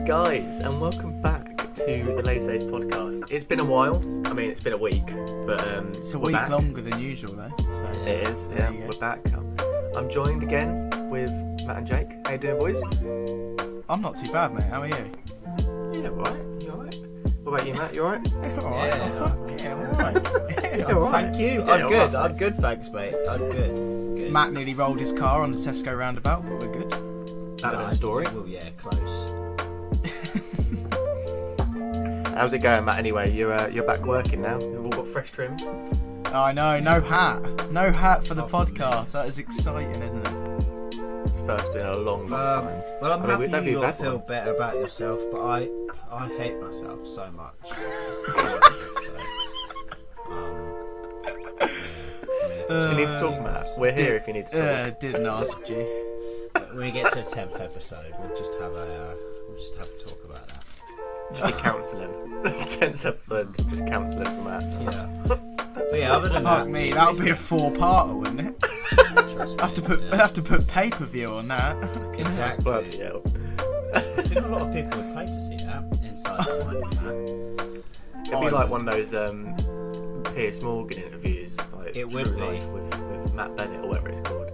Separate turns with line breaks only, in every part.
guys, and welcome back to the Lazy Days podcast. It's been a while. I mean, it's been a week, but
it's a
we're
week
back.
Longer than usual, though. So,
It is. Yeah, we're back. I'm joined again with Matt and Jake. How you doing, boys?
I'm not too bad, mate. How are you?
Yeah, alright. You alright? What about you, Matt? You alright?
Alright.
Yeah, alright.
alright.
Thank you.
Yeah,
I'm good.
alright.
I'm good, thanks, mate. I'm good.
Matt nearly rolled his car on the Tesco roundabout, but we're good.
That story.
Well, yeah, close.
How's it going, Matt? Anyway, you're back working now. You've all got fresh trims.
I know, no hat. No hat for the
Oh,
podcast. That is exciting, isn't it?
It's first in a long time.
Well, I'm happy
don't
you
feel
all
bad
feel
one.
better about yourself, but I hate myself so much.
Do you need to talk, Matt? We're here if you need to talk.
Didn't ask you.
When we get to the 10th episode, we'll just have a talk about that.
Just be counselling. 10th episode, just counselling for Matt.
Yeah. But yeah, other than
Fuck
that,
me, that would be a 4-parter, wouldn't it?
trust me,
I have to put pay-per-view on that.
Exactly.
Bloody hell.
I think a lot of people would pay to see that inside the mind of that.
It'd be like one of those Piers Morgan interviews, like
It
True
would be.
Life with Matt Bennett or whatever it's called.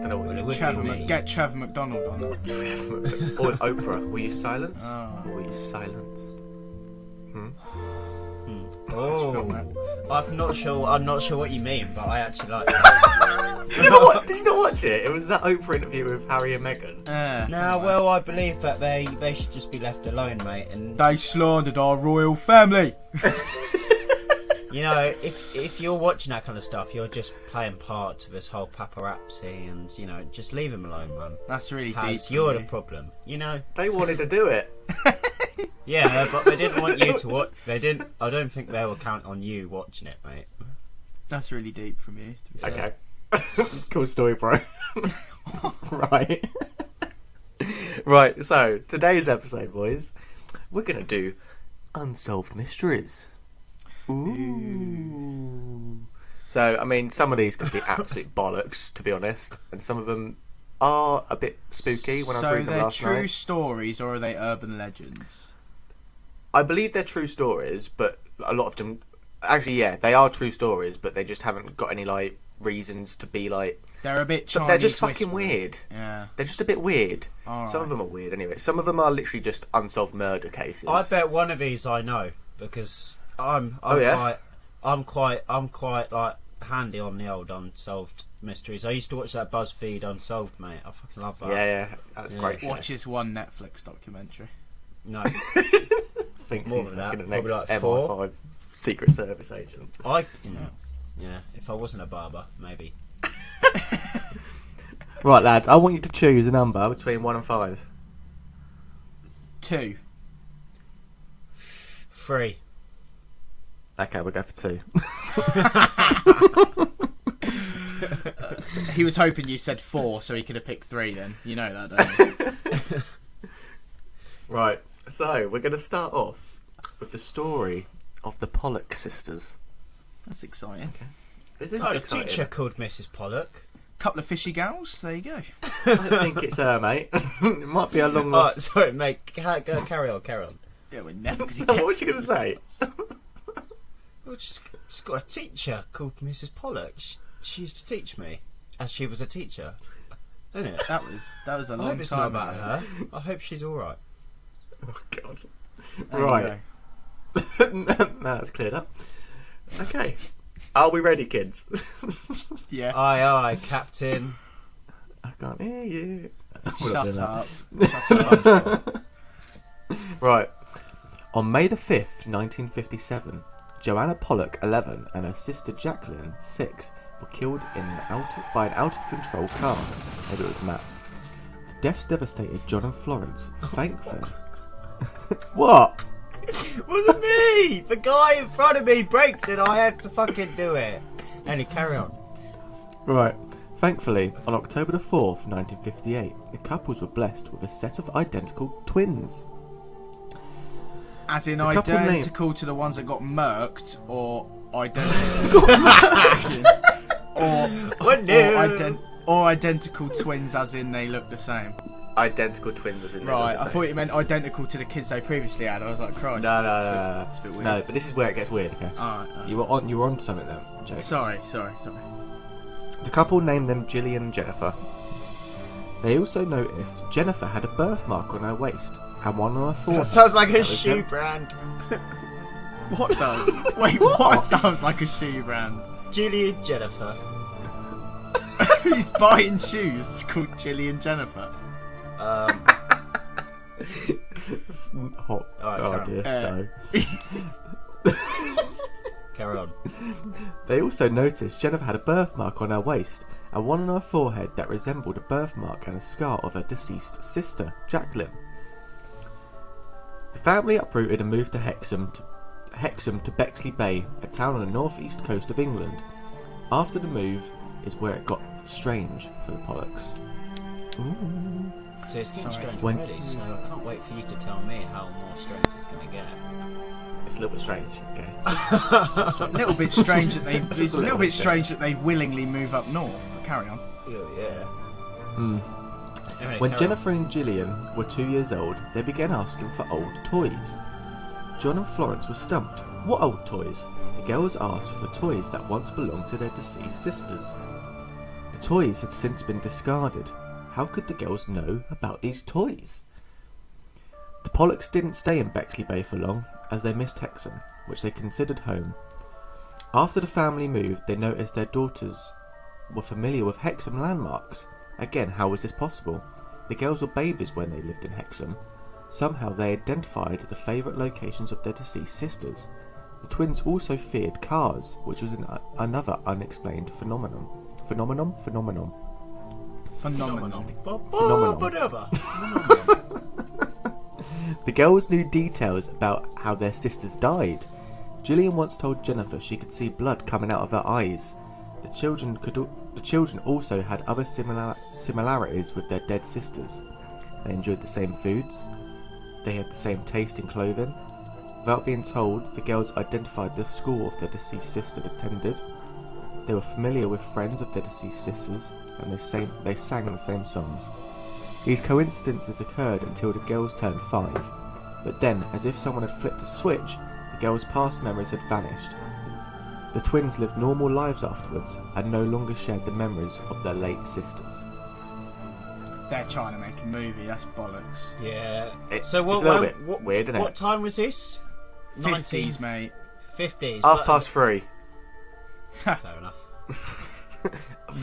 Don't know what
Well, it
it
would
was.
be.
Get Trevor McDonald on that.
Or with Oprah. Were you silenced?
Oh.
Or were you silenced?
Oh, I'm not sure what you mean, but I actually like that.
Did you not watch it? It was that Oprah interview with Harry and Meghan.
Now, well, I believe that they should just be left alone, mate. And
They slandered our royal family.
you know, if you're watching that kind of stuff, you're just playing part to this whole paparazzi, and you know, just leave them alone, man.
That's really
As
deep.
you're
for
the
you.
problem, you know.
They wanted to do it.
Yeah, but they didn't want you to watch. They didn't. I don't think they will count on you watching it, mate.
That's really deep from you. To be fair.
Okay. Cool story, bro. Right. Right, so today's episode, boys, we're going to do Unsolved Mysteries. Ooh. So, I mean, some of these could be absolute bollocks, to be honest, and some of them are a bit spooky when I was reading them last
So they're true
night.
stories or are they urban legends?
I believe they're true stories, but a lot of them... Actually, yeah, they are true stories, but they just haven't got any, like, reasons to be, like...
They're a bit
So
Chinese
they're just fucking
whispery.
weird.
Yeah.
They're just a bit weird.
All
Some
right.
of them are weird anyway. Some of them are literally just unsolved murder cases.
I bet one of these I know because I'm quite like handy on the old unsolved mysteries. I used to watch that BuzzFeed Unsolved, mate. I fucking love that.
Yeah, that's
Yeah.
great shit.
Watch this one Netflix documentary.
No,
Thinks
more
he's
than that,
fucking the
probably
next
like 4.
MI5 Secret Service agent.
yeah. If I wasn't a barber, maybe.
Right, lads, I want you to choose a number between 1 and 5.
2.
3.
Okay, we'll go for 2.
He was hoping you said 4 so he could have picked 3 then. You know that, don't you?
Right, so we're going to start off with the story of the Pollock sisters.
That's exciting.
Is this
Oh, a
exciting?
teacher called Mrs. Pollock.
Couple of fishy gals, there you go.
I don't think it's her, mate. It might be a long
Oh,
lost...
sorry, mate. Carry on.
Yeah, we're never gonna
What
get
was you going to say?
Well, she's got a teacher called Mrs. Pollock. She used to teach me, as she was a teacher. Isn't it?
That was a
I
long
hope it's not
time
about
ago.
her. I hope she's all right.
Oh, God.
There you
Right. Now that's cleared up. Okay. Are we ready, kids?
go. Yeah.
Aye, Captain.
I can't hear you.
Shut up.
Right. On May the 5th, 1957, Joanna Pollock, 11, and her sister Jacqueline, 6, were killed by an out-of-control car. Maybe it was Matt. The deaths devastated John and Florence. Thankfully... What?
Wasn't me! The guy in front of me braked and I had to fucking do it. Anyway, carry on.
Right. Thankfully, on October the 4th, 1958, the couples were blessed with a set of identical twins.
As in
The couple
identical to the ones that got murked, or identical, or
What new?
or identical twins, as in they look the same.
identical twins as in they look
Right,
the
I
same.
thought you meant identical to the kids they previously had. I was like, Christ.
No.
It's a bit weird.
No, but this is where it gets weird. Okay.
Alright.
You were on to something then, Jake.
Sorry.
The couple named them Gillian and Jennifer. They also noticed Jennifer had a birthmark on her waist and one on her forehead.
That sounds like a
That was
shoe
it.
brand. What does? Wait, what sounds like a shoe brand?
Gillian Jennifer.
Who's buying shoes called Gillian Jennifer?
Hot.
Alright,
Oh
carry
dear. No.
Carry on.
They also noticed Jennifer had a birthmark on her waist and one on her forehead that resembled a birthmark and a scar of her deceased sister, Jacqueline. The family uprooted and moved to Hexham to Bexley Bay, a town on the northeast coast of England. After the move is where it got strange for the Pollocks. Ooh.
So it's getting
Sorry.
strange
When-
already, so I can't wait for you to tell me how more strange it's going to get.
It's a little bit strange, okay?
A little bit strange that they.
Just
It's
a
a
little
little
bit
bit strange that they willingly move up north. Carry on.
Oh, yeah.
Hmm.
Anyway,
When
carry
Jennifer and Gillian were 2 years old, they began asking for old toys. John and Florence were stumped. What old toys? The girls asked for toys that once belonged to their deceased sisters. The toys had since been discarded. How could the girls know about these toys? The Pollocks didn't stay in Bexley Bay for long, as they missed Hexham, which they considered home. After the family moved, they noticed their daughters were familiar with Hexham landmarks. Again, how was this possible? The girls were babies when they lived in Hexham. Somehow they identified the favourite locations of their deceased sisters. The twins also feared cars, which was another unexplained phenomenon. Phenomenon?
Phenomenal.
Whatever.
The girls knew details about how their sisters died. Gillian once told Jennifer she could see blood coming out of her eyes. The children also had other similarities with their dead sisters. They enjoyed the same foods. They had the same taste in clothing. Without being told, the girls identified the school of their deceased sister attended. They were familiar with friends of their deceased sisters, and they sang the same songs. These coincidences occurred until the girls turned 5, but then, as if someone had flipped a switch, the girls' past memories had vanished. The twins lived normal lives afterwards, and no longer shared the memories of their late sisters.
They're trying to make a movie. That's bollocks.
Yeah.
It's
So
a
what?
little bit weird, isn't it?
What time was this?
50s, mate.
50s.
3:30.
Fair enough.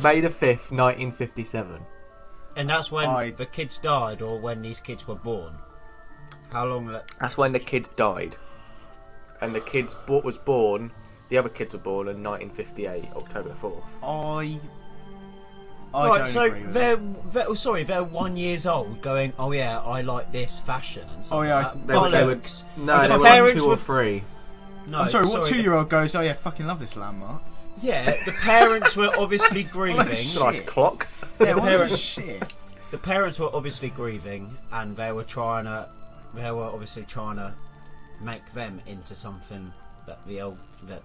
May the 5th, 1957.
And that's when
I-
the kids died, or when these kids were born. How long?
That's when the kids died. And the kids was born, the other kids were born in 1958, October 4th.
I
Right,
don't
so
agree with it.
they're 1 year old, going, oh yeah, I like this fashion and stuff.
Oh, yeah,
like that.
They were,
Bollocks.
no,
The
they were
parents
like 2 or
were-
3.
No,
I'm sorry, what 2-year-old goes, oh yeah, fucking love this landmark?
Yeah, the parents were obviously grieving.
It's a nice clock.
Yeah, what
parents-
the shit?
The parents were obviously grieving, and they were obviously trying to make them into something that the kids that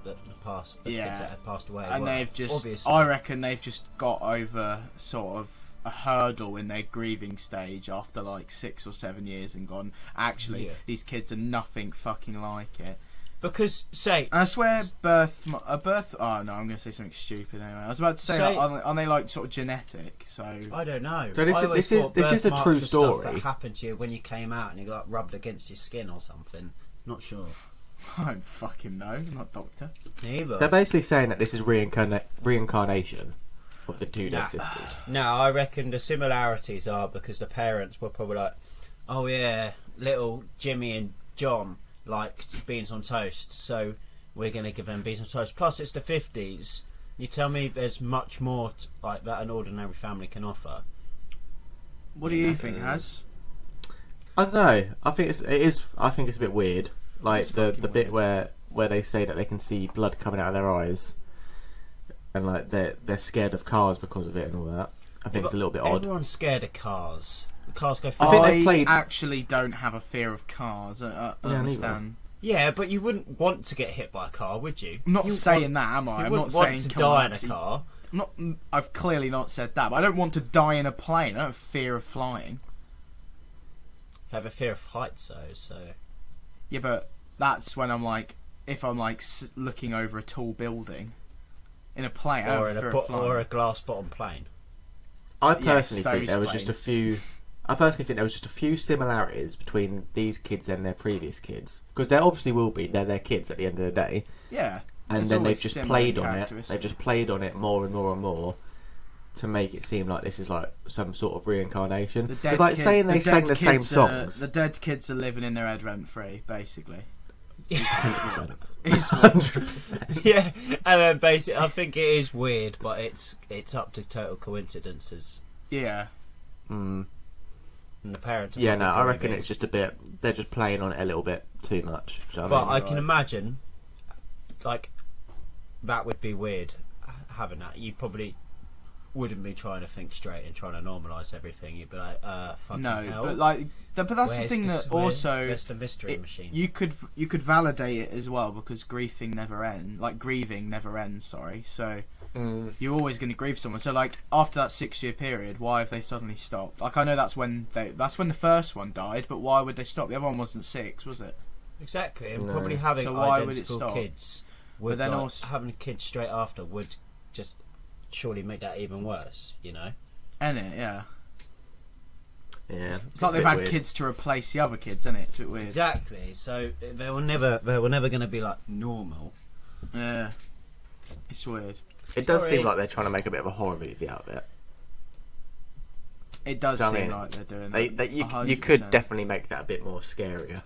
had passed away.
And
were.
they've just,
Obviously.
I reckon they've just got over sort of a hurdle in their grieving stage after like 6 or 7 years and gone, actually,
Yeah.
these kids are nothing fucking like it.
Because say
And I swear, oh no, I'm going to say something stupid anyway. I was about to say,
Say-
like, aren't they like sort of genetic? So
I don't know.
So this
I
is-
always
this is-
thought
this is a
birthmarks
true
were stuff
story.
that happened to you when you came out and you got rubbed against your skin or something. Not sure.
I don't fucking know. I'm not a doctor.
Neither.
They're basically saying that this is reincarnation of the 2 dead sisters.
No, I reckon the similarities are because the parents were probably like, oh yeah, little Jimmy and John liked beans on toast, so we're going to give them beans on toast. Plus, it's the 50s. You tell me there's much more like that an ordinary family can offer.
What do you think, Has?
I don't know. I think it is. I think it's a bit weird. Like
It's
the
fucking
bit where they say that they can see blood coming out of their eyes, and like they're scared of cars because of it and all that. I think it's a little bit odd.
Everyone's scared of cars. The cars go
I
fast.
think they've played-
actually don't have a fear of cars. I
Yeah, neither.
understand.
Yeah, but you wouldn't want to get hit by a car, would you?
I'm not
You
saying
want-
that, am I?
You
I'm not
wouldn't
saying
want to
come
die
on,
in a
see-
car.
I'm not. I've clearly not said that, but I don't want to die in a plane. I don't have fear of flying.
have a fear of heights, though. So
Yeah, but that's when I'm like, if I'm like looking over a tall building in a plane, I
or
have
in
a
a
fear of flying.
or a glass bottom plane.
I personally think
those
there was just a
planes.
few. I personally think there was just a few similarities between these kids and their previous kids, because there obviously will be. They're their kids at the end of the day,
Yeah.
and
There's
then they've
always
just
similar
played on it.
characteristics.
They've just played on it more and more and more to make it seem like this is like some sort of reincarnation. It's like saying they sang the same songs.
The dead kids are living in their head rent free, basically.
100%.
It's
100%.
Yeah, and then basically, I think it is weird, but it's up to total coincidences.
Yeah.
Mm.
And the parents. Are
Yeah, no,
probably
I reckon
grieving.
it's just a bit. They're just playing on it a little bit too much. Do you know what
But
I
I
mean?
can imagine, like, that would be weird having that. You probably wouldn't be trying to think straight and trying to normalise everything. You'd be like, fucking
No,
hell.
but like, but that's the thing that also
Where's the mystery machine?
you could validate it as well, because grieving never ends. Sorry, so you're always going to grieve someone. So like after that 6-year period, why have they suddenly stopped? Like I know that's when the first one died, but why would they stop? The other one wasn't 6, was it?
Exactly, and
No.
probably having
So why would it
identical
stop?
kids,
But
would
then
like,
also-
having kids straight after would just surely make that even worse. You know.
Innit? Yeah.
Yeah,
It's like
a
they've
bit
had
weird.
kids to replace the other kids, isn't it? It's a bit weird.
Exactly. So they were never going to be like normal.
Yeah. It's weird.
It does
Sorry.
seem like they're trying to make a bit of a horror movie out of it.
It does
Do you know
seem
what I mean?
like they're doing that.
You could
100%.
definitely make that a bit more scarier.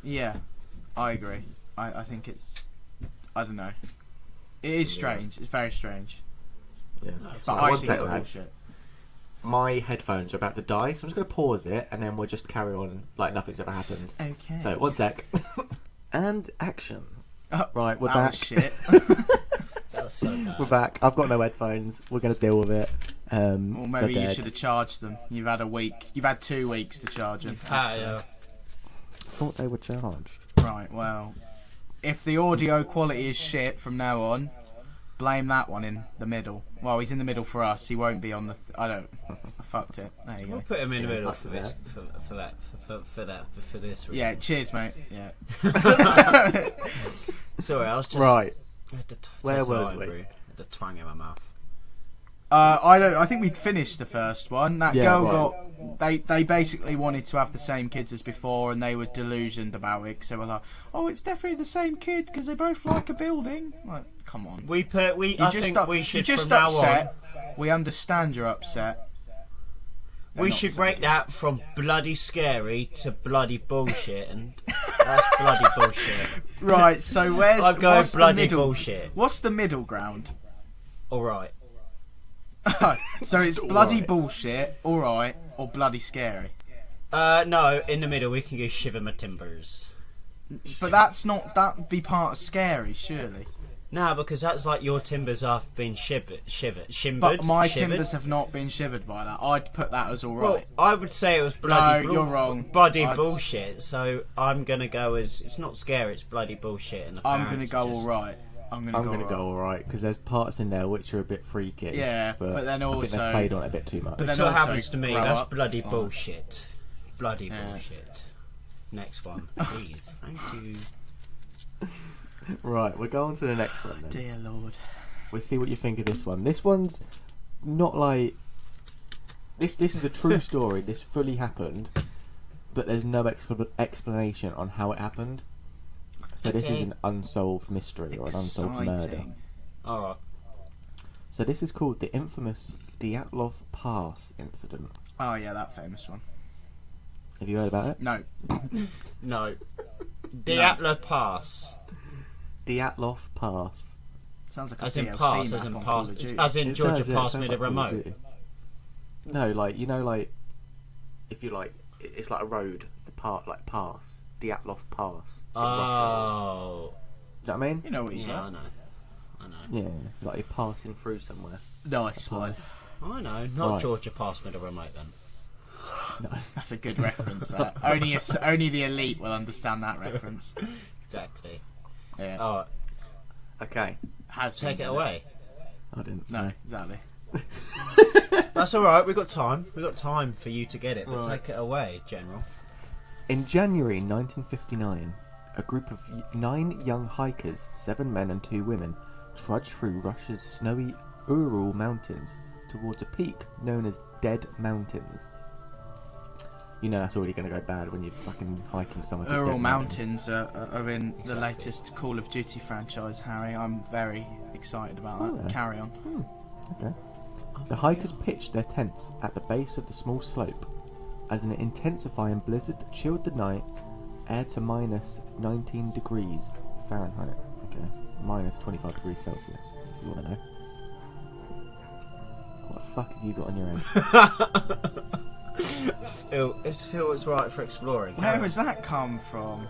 Yeah, I agree. I think it's. I don't know. It is strange. It's very strange.
Yeah.
But
Right,
I
one
think
sec,
it's
lads.
bullshit.
My headphones are about to die, so I'm just going to pause it, and then we'll just carry on like nothing's ever happened.
Okay.
So, one sec. And action.
Oh,
Right, we're
that
back.
was shit.
That was so bad.
We're back. I've got no headphones. We're going to deal with it.
Or maybe
they're
you
dead.
should have charged them. You've had a week. You've had 2 weeks to charge them.
I thought they were charged.
Right. Well, if the audio quality is shit from now on, blame that one in the middle. Well, he's in the middle for us. He won't be on the. I don't. I fucked it. There you
We'll
go.
put him in the
Yeah,
middle
fuck
for this, for this reason.
Yeah. Cheers, mate. Yeah.
Sorry, I was just
Right.
I had to
Where
taste the
was
ivory.
we?
I had the twang in my mouth.
I don't. I think we'd finished the first one. That
Yeah,
girl
right.
They basically wanted to have the same kids as before, and they were delusioned about it. So we're like, oh, it's definitely the same kid because they both like a building. Like, come on.
I think we should
You're just
from now
upset. We understand you're upset.
on. We should break that from bloody scary to bloody bullshit, and that's bloody bullshit.
Right. So where's
I'm going
what's the
bloody
middle?
bullshit.
What's the middle ground?
All right.
So it's
All
bloody
right.
bullshit, all right, or bloody scary.
No, in the middle we can go shiver my timbers.
But that's not. That'd be part of scary, surely.
No, because that's like your timbers have been shimmered.
But my
shivered.
timbers have not been shivered by that. I'd put that as all
Well,
right.
I would say it was bloody.
No, you're wrong.
Bloody
I'd-
bullshit. So I'm gonna go as it's not scary. It's bloody bullshit. And the
I'm gonna
parents
go
just-
all right. I'm
I'm
gonna
going to
all
go
right.
alright, because there's parts in there which are a bit freaky.
Yeah, but then
I think
also-
they've played on it a bit too much.
But then
That's what
also
happens to me.
grow
That's
up.
bloody
Oh.
bullshit. Bloody
Yeah.
bullshit. Next one, please. Thank you.
Right, we'll go on to the next one then.
Dear Lord.
We'll see what you think of this one. This one's not like... This is a true story. This fully happened, but there's no explanation on how it happened. So this is
Okay.
an unsolved mystery or an unsolved murder.
Exciting.
All right.
So this is called the infamous Dyatlov Pass incident.
Oh yeah, that famous one.
Have you heard about it?
No.
No. Diablo Pass.
Dyatlov Pass.
Sounds like a
As in
DLC
pass.
map
As in
on
pass.
Call of Duty.
As in
It
Georgia
does, yeah, it
passed
sounds
me
like
the
Call of
remote.
Duty. No, like you know, like if you like, it's like a road. The part like pass. Dyatlov Pass. in Russia.
Oh.
Do you know what I mean?
You know what he's
Yeah, I
like.
know. I know.
Yeah, like you're passing through somewhere.
Nice one.
I know. Not
Right.
Georgia passed me the remote then.
No.
That's a good reference. That. Only the elite will understand that reference.
Exactly.
Yeah.
Alright,
Okay.
Has
take it
been,
away.
I didn't.
No, exactly.
That's alright, we've got time. We've got time for you to get it, but
Right.
take it away, General.
In January 1959, a group of 9 young hikers, 7 men and 2 women, trudged through Russia's snowy Ural Mountains towards a peak known as Dead Mountains. You know that's already going to go bad when you're fucking hiking somewhere called
Ural
Dead
Mountains are in the latest Call of Duty franchise, Harry. I'm very excited about that.
yeah.
Carry on.
Okay. The hikers pitched their tents at the base of the small slope as an intensifying blizzard chilled the night air to minus 19 degrees Fahrenheit. Okay. Minus 25 degrees Celsius, if you want to know. What the fuck have you got on your end?
This feels right for exploring.
Where has that come from?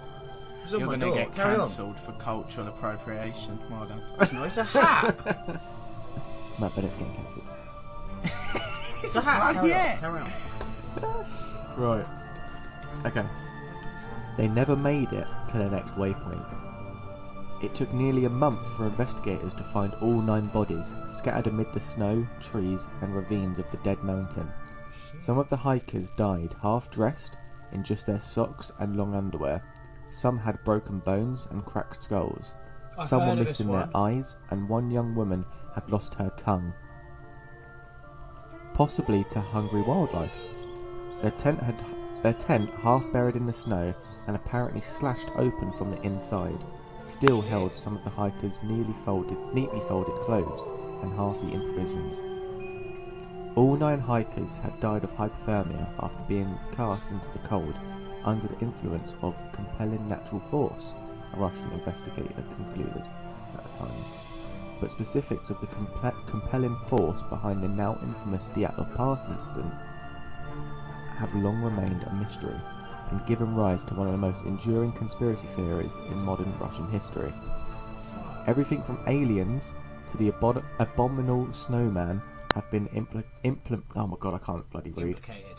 It's on
You're
my
going to
door.
get
Carry on.
cancelled for cultural appropriation. Well done.
No, it's a hat.
Matt Bennett's getting cancelled.
It's a hat.
bloody
Carry on.
hat.
Carry on.
Right. Okay. They never made it to their next waypoint. It took nearly a month for investigators to find all 9 bodies scattered amid the snow, trees and ravines of the Dead Mountain. Some of the hikers died half dressed in just their socks and long underwear. Some had broken bones and cracked skulls.
I've
Some were
heard of
missing
this
their eyes, and one young woman had lost her tongue. Possibly to hungry wildlife. Their tent, half buried in the snow and apparently slashed open from the inside, still held some of the hikers' neatly folded clothes and half-eaten provisions. All 9 hikers had died of hypothermia after being cast into the cold under the influence of compelling natural force, a Russian investigator concluded at the time. But specifics of the compelling force behind the now infamous Dyatlov incident have long remained a mystery and given rise to one of the most enduring conspiracy theories in modern Russian history. Everything from aliens to the abominable snowman have been oh my god, I can't bloody read.
Implicated.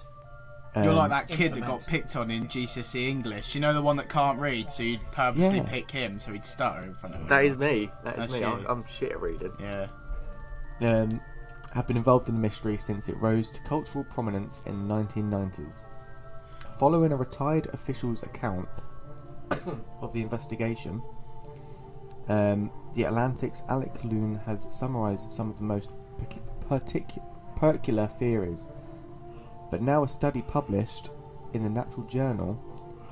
You're like that kid that got
implement.
picked on in GCSE English. You know, the one that can't read, so you'd purposely pick him so he'd stutter in front of him.
That is me.
That's
me.
you.
I'm shit at reading.
Yeah.
Have been involved in the mystery since it rose to cultural prominence in the 1990s. Following a retired official's account of the investigation, The Atlantic's Alec Loon has summarised some of the most peculiar theories, but now a study published in the Natural Journal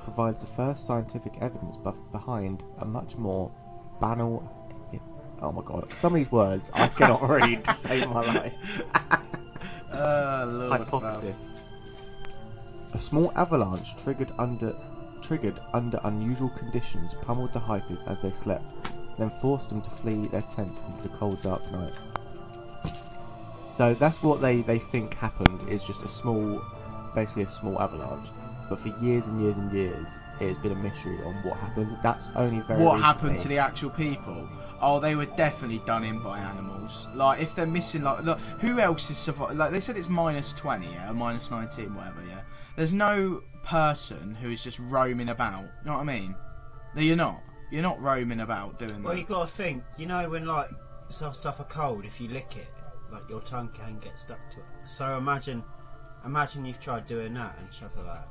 provides the first scientific evidence behind a much more banal... Oh my god, some of these words I cannot read to save my life.
Lord
Hypothesis. A small avalanche triggered under unusual conditions pummeled the hikers as they slept, then forced them to flee their tent into the cold dark night. So that's what they think happened, is just basically a small avalanche. But for years and years and years, it has been a mystery on what happened. That's only very
What
recently.
happened to the actual people? Oh, they were definitely done in by animals. Like, if they're missing, like, look, who else is surviving? Like, they said it's minus 20, yeah, or minus 19, whatever, yeah. There's no person who is just roaming about. You know what I mean? No, you're not. You're not roaming about doing that.
Well, you gotta think. You know when like some stuff are cold, if you lick it, like your tongue can get stuck to it. So imagine you've tried doing that and stuff like that.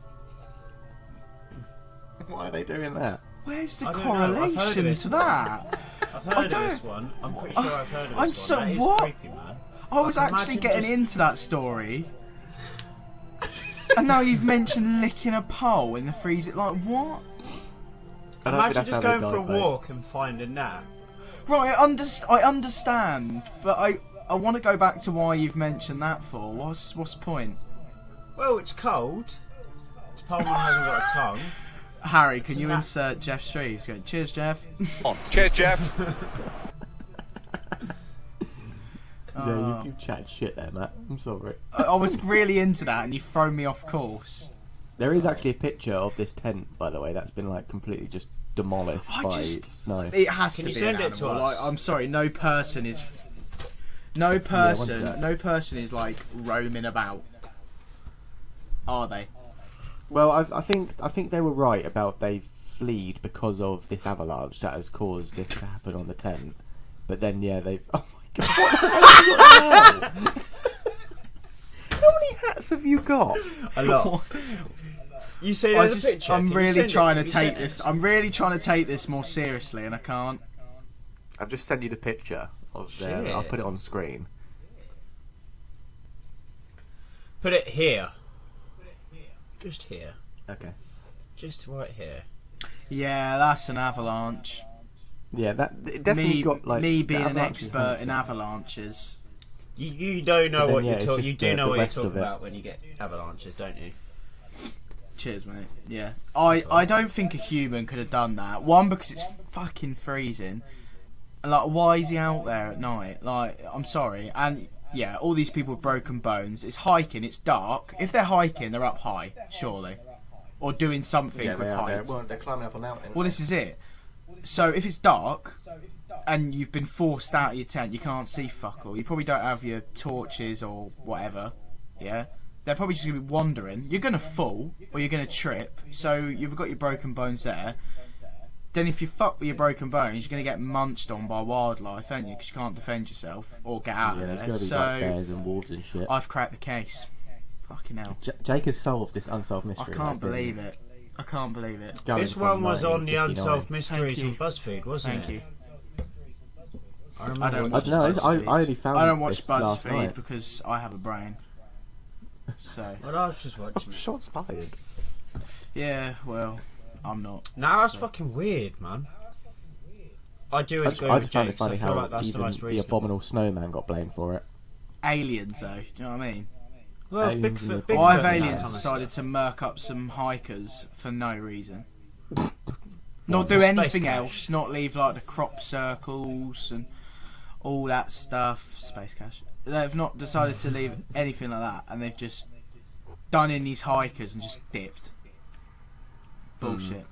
Why are they doing that?
Where's the
I don't know, I've heard of
correlation
this
to
one.
that?
I've heard of this one. I'm pretty sure I've heard of this
I'm
one.
so
That is
what?
creepy, man.
I was
Like,
actually
imagine
getting
just-
into that story. And now you've mentioned licking a pole in the freezer. Like, what?
I don't think
Imagine
that's
just
how
going
they
for a
died, mate.
walk and finding that.
Right, I understand, but I want to go back to why you've mentioned that for. What's the point?
Well, it's cold. This Pullman hasn't got a tongue.
Harry, can
So
you
that-
insert Jeff Streves? Go, cheers, Jeff.
Cheers, Jeff.
Yeah, you chatted shit there, Matt. I'm sorry.
I was really into that, and you've thrown me off course.
There is actually a picture of this tent, by the way, that's been like completely just demolished by snow.
It has
Can
to
you
be
send
an
it to
animal.
us?
Like, I'm sorry, no person is like roaming about. Are they?
Well, I think they were right about they fled because of this avalanche that has caused this to happen on the tent. But then, yeah, they've... Oh my god, what the hell have you got now? many hats have you got?
A lot. You say
I
there's a picture.
I'm
Can you
really
send it?
trying to
Can you
take
send it?
this. I'm really trying to take this more seriously, and I can't.
I've just sent you the picture of there.
Shit.
I'll put it on screen.
Put it here. Just here.
Okay.
Just right here.
Yeah, that's an avalanche.
Yeah, that it definitely
me,
got like
me
the
being an
avalanche is
expert in
100%.
avalanches.
You don't know
But then,
what
yeah,
you're
it's
talking.
just
You do
the
know what you're
rest of
talking
it.
about when you get avalanches, don't you?
Cheers, mate. Yeah, I don't think a human could have done that. One, because it's fucking freezing. And, like, why is he out there at night? Like, I'm sorry. And yeah, all these people with broken bones. It's hiking. It's dark. If they're hiking, they're up high, surely, or doing something
Yeah,
with height.
they're climbing up a mountain.
Well, this is it. So if it's dark and you've been forced out of your tent, you can't see fuck all. You probably don't have your torches or whatever. Yeah, they're probably just gonna be wandering. You're gonna fall or you're gonna trip. So you've got your broken bones there. Then if you fuck with your broken bones, you're gonna get munched on by wildlife, aren't you? Because you can't defend yourself or get out
Yeah,
of
there's
there.
gonna be
So
like bears and wolves and shit.
I've cracked the case. Fucking hell!
Jake has solved this unsolved
I
mystery.
can't believe it. I can't believe it.
Going
This
from
one was on the
1959.
Unsolved Mysteries
Thank
on
you.
BuzzFeed, wasn't
Thank
it?
you.
I remember
I don't
I
watch
don't know.
BuzzFeed.
I only found
I don't watch
this last
BuzzFeed
night.
because I have a brain. So
Well, I was just watching it.
Shots fired.
yeah, well, I'm not.
Nah, that's fucking weird, man. I do
I
agree
just
with
found it
James. I
funny
feel
how
like that's the
even
most
the
reasonable.
abominable snowman got blamed for it.
Aliens, though. Do you know what I mean?
Well,
Aliens in the-
Bigfoot.
Why have
and that
aliens
kind of
decided
stuff.
to murk up some hikers for no reason?
What,
Not
for
do
space
anything
cash?
else. Not leave like the crop circles and all that stuff. Space cash. They've not decided to leave anything like that, and they've just done in these hikers and just dipped. Bullshit.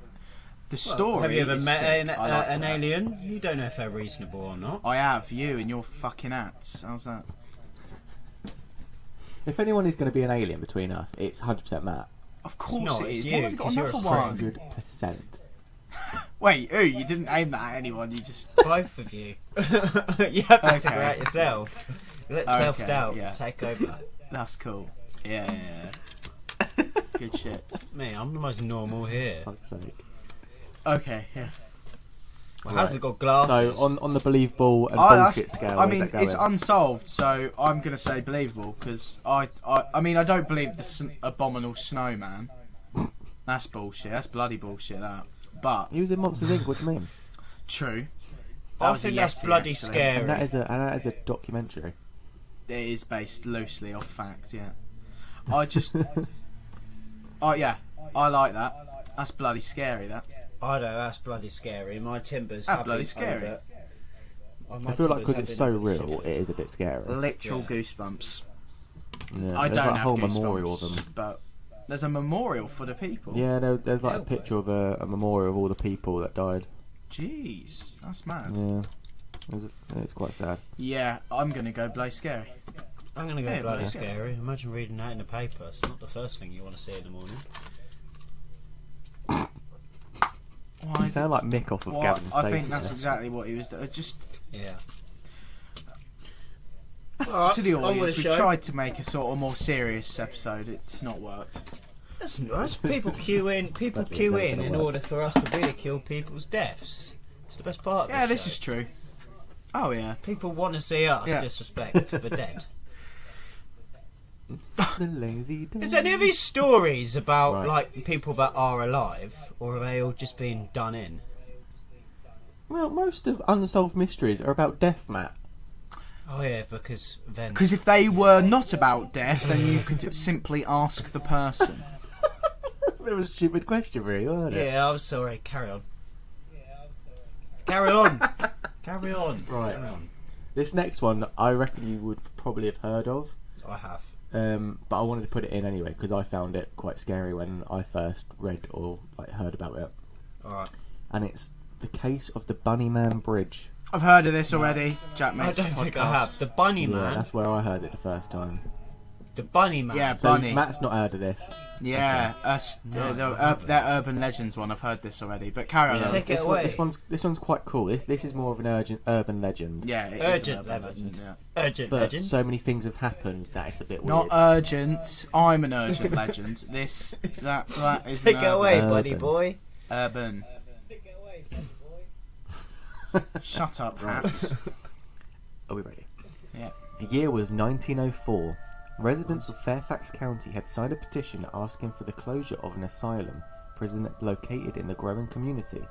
The story.
Have you ever
is
met
sick.
an
I like that.
alien? You don't know if they're reasonable or not.
I have you and your fucking hats. How's that?
If anyone is going to be an alien between us, it's 100% Matt.
Of course
not,
it
it's
is.
you,
What, have you got
'cause you're
another
a
one?
100%.
Wait, ooh, you didn't aim that at anyone. You just.
Both of you. You have to
Okay.
figure out yourself. Let
Okay,
self-doubt
yeah.
take over.
That's cool. Yeah. Good shit.
Me, I'm the most normal here.
Fuck's sake.
Okay, yeah.
Well, how's it got glasses?
So on the believable and
Oh,
bullshit scale,
I
where's
mean,
that going?
it's unsolved, so I'm gonna say believable because I mean, I don't believe the abominable snowman. That's bullshit. That's bloody bullshit. That. But
He was in Monsters Inc. What do you mean?
true.
I
was a
think that's
Yeti,
bloody
actually.
scary.
And that is a documentary.
It is based loosely off fact. Yeah. I just. Oh yeah, I like that. That's bloody scary. That.
I know, that's bloody scary. My timbers
That's
have
bloody
been
scary.
over-
I feel like
timbers
because
have
it's
been
so
over
real,
shit.
it is a bit scary.
Literal
Yeah.
goosebumps.
Yeah,
I
there's
don't
like a
have
whole
goosebumps,
memorial of them.
but there's a memorial for the people.
Yeah, there's like a
Yeah.
picture of a memorial of all the people that died.
Jeez, that's mad.
Yeah, it's quite sad.
Yeah, I'm gonna go bloody scary.
I'm going to go
Yeah,
bloody
yeah.
scary. Imagine reading that in the paper. It's not the first thing you want to see in the morning.
Why?
You sound like Mick off of
Well,
Gavin
I
Stacey.
think that's exactly what he was doing. Just
Yeah.
to the audience, we've tried to make a sort of more serious episode. It's not worked.
That's nice. People queue in. People
That is
queue
never
in
gonna
in
work.
order for us to ridicule people's deaths. It's the best part. Of
Yeah,
the
this
show.
is true. Oh yeah.
People want to see us
Yeah.
disrespect the dead.
The lazy day.
Is any of these stories about
Right.
like people that are alive, or are they all just being done in?
Well, most of Unsolved Mysteries are about death, Matt.
Oh yeah, because then.
Because if they were not about death, then you could simply ask the person.
It was a stupid question, really, wasn't it?
Yeah, I'm sorry. Carry on. Carry on. Carry on.
Right.
Carry on.
This next one, I reckon you would probably have heard of.
I have.
But I wanted to put it in anyway because I found it quite scary when I first read or heard about it.
Alright.
And it's the case of the Bunnyman Bridge.
I've heard of this already. Jack
I
makes
don't
a
think I
podcast.
have. The Bunny
Yeah,
Man.
that's where I heard it the first time.
The Bunny Man.
Yeah,
So
Bunny.
Matt's not heard of this.
Yeah,
No,
their Urban Legends one. I've heard this already, but carry on.
Yeah,
Take it away.
This one's quite cool. This is more of an urban legend.
Yeah, it is
Urgent
an urban
legend.
yeah.
Urgent
But
legend.
so many things have happened that it's a bit
Not
weird.
urgent. I'm an urgent legend. That is
Take
an
it away,
Urban.
buddy boy.
Urban. Shut up, Hat.
Are we ready?
Yeah.
The year was 1904. Residents of Fairfax County had signed a petition asking for the closure of an asylum prison located in the growing community.